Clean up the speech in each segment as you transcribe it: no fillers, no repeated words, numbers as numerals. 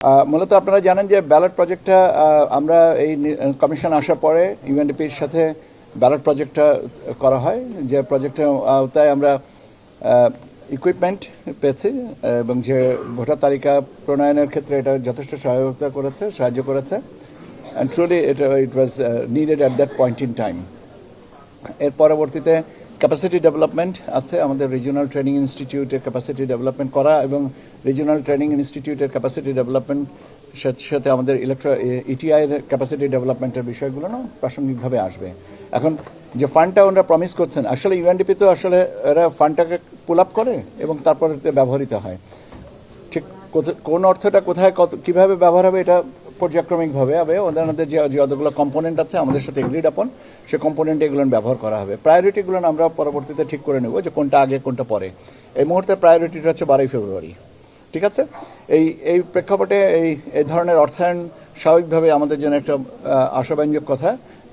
মূলত আপনারা জানেন যে ব্যালট প্রজেক্টটা আমরা এই কমিশন আসার পরে ইউএনডিপির সাথে ব্যালট প্রজেক্টটা করা হয়, যে প্রজেক্টের আওতায় আমরা ইকুইপমেন্ট পেয়েছি এবং যে ভোটার তালিকা প্রণয়নের ক্ষেত্রে এটা যথেষ্ট সাহায্য করেছে and truly it was needed at that point in time. এর পরবর্তীতে ক্যাপাসিটি ডেভেলপমেন্ট আছে, আমাদের রিজিওনাল ট্রেনিং ইনস্টিটিউটের ক্যাপাসিটি ডেভেলপমেন্ট করা এবং রিজিওনাল ট্রেনিং ইনস্টিটিউটের ক্যাপাসিটি ডেভেলপমেন্ট সাথে আমাদের ইটিআইয়ের ক্যাপাসিটি ডেভেলপমেন্টের বিষয়গুলো প্রাসঙ্গিকভাবে আসবে। এখন যে ফান্ডটা ওনারা প্রমিস করছেন, আসলে ইউএনডিপি তো আসলে এরা ফান্ডটাকে পুল আপ করে এবং তারপর ব্যবহৃত হয়। ঠিক কোন অর্থটা কোথায় কীভাবে ব্যবহার হবে এটা পর্যায়ক্রমিকভাবে হবে। ওদের যে যতগুলো কম্পোনেন্ট আছে আমাদের সাথে এগ্রিড আপন, সে কম্পোনেন্টে এগুলো ব্যবহার করা হবে। প্রায়োরিটিগুলো আমরা পরবর্তীতে ঠিক করে নেব যে কোনটা আগে কোনটা পরে। এই মুহূর্তে প্রায়োরিটিটা হচ্ছে 12 ফেব্রুয়ারি। ঠিক আছে, এই প্রেক্ষাপটে এই ধরনের অর্থায়ন স্বাভাবিকভাবে আমাদের জন্য একটা আশাব্যঞ্জক কথা,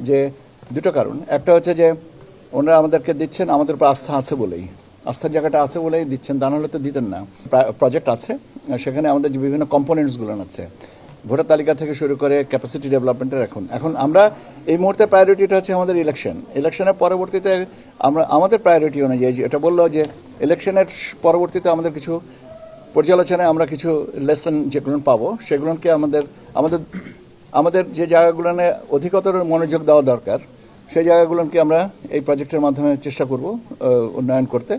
যে দুটো কারণ। একটা হচ্ছে যে ওনারা আমাদেরকে দিচ্ছেন আমাদের উপর আস্থা আছে বলেই, আস্থার জায়গাটা আছে বলেই দিচ্ছেন, তা নাহলে তো দিতেন না। প্রজেক্ট আছে, সেখানে আমাদের যে বিভিন্ন কম্পোনেন্টসগুলো আছে, ভোটার তালিকা থেকে শুরু করে ক্যাপাসিটি ডেভেলপমেন্টের। এখন আমরা এই মুহূর্তে প্রায়োরিটিটা হচ্ছে আমাদের ইলেকশনের পরবর্তীতে আমরা আমাদের প্রায়োরিটি অনুযায়ী এটা বললো যে ইলেকশনের পরবর্তীতে আমাদের কিছু পর্যালোচনায় আমরা কিছু লেসন যেগুলো পাবো, সেগুলোকে আমাদের যে জায়গাগুলোনে অধিকতর মনোযোগ দেওয়া দরকার, সেই জায়গাগুলোকে আমরা এই প্রজেক্টের মাধ্যমে চেষ্টা করব উন্নয়ন করতে।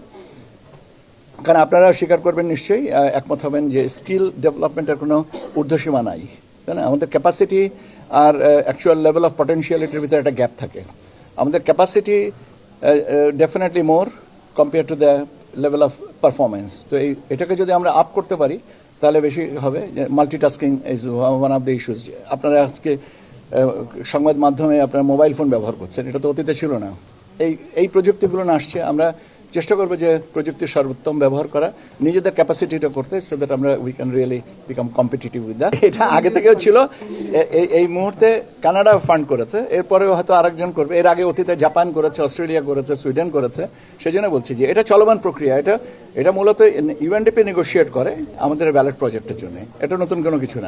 কারণ আপনারা স্বীকার করবেন, নিশ্চয়ই একমত হবেন যে স্কিল ডেভেলপমেন্টের কোনো ঊর্ধ্বসীমা নাই, তাই না? আমাদের ক্যাপাসিটি আর অ্যাকচুয়াল লেভেল অফ পটেনশিয়ালিটির ভিতরে একটা গ্যাপ থাকে। আমাদের capacity definitely more compare to the level of performance. তো এটাকে যদি আমরা আপ করতে পারি তাহলে বেশি হবে। Multitasking is one of the issues. আপনারা আজকে সংবাদ মাধ্যমে আপনারা মোবাইল ফোন ব্যবহার করছেন, এটা তো অতীতে ছিল না। এই প্রযুক্তিগুলো আসছে, আমরা চেষ্টা করবো যে প্রযুক্তির সর্বোত্তম ব্যবহার করা, নিজেদের ক্যাপাসিটিটা করতে, সো দ্যাট আমরা we can really become competitive with that. এটা আগে থেকেও ছিল, এই মুহূর্তে কানাডা ফান্ড করেছে, এরপরেও হয়তো আরেকজন করবে। এর আগে অতীতে জাপান করেছে, অস্ট্রেলিয়া করেছে, সুইডেন করেছে। সেই জন্য বলছি যে এটা চলমান প্রক্রিয়া। এটা মূলত ইউএনডিপি নেগোশিয়েট করে আমাদের ব্যালট প্রজেক্টের জন্য, এটা নতুন কোনো কিছু না।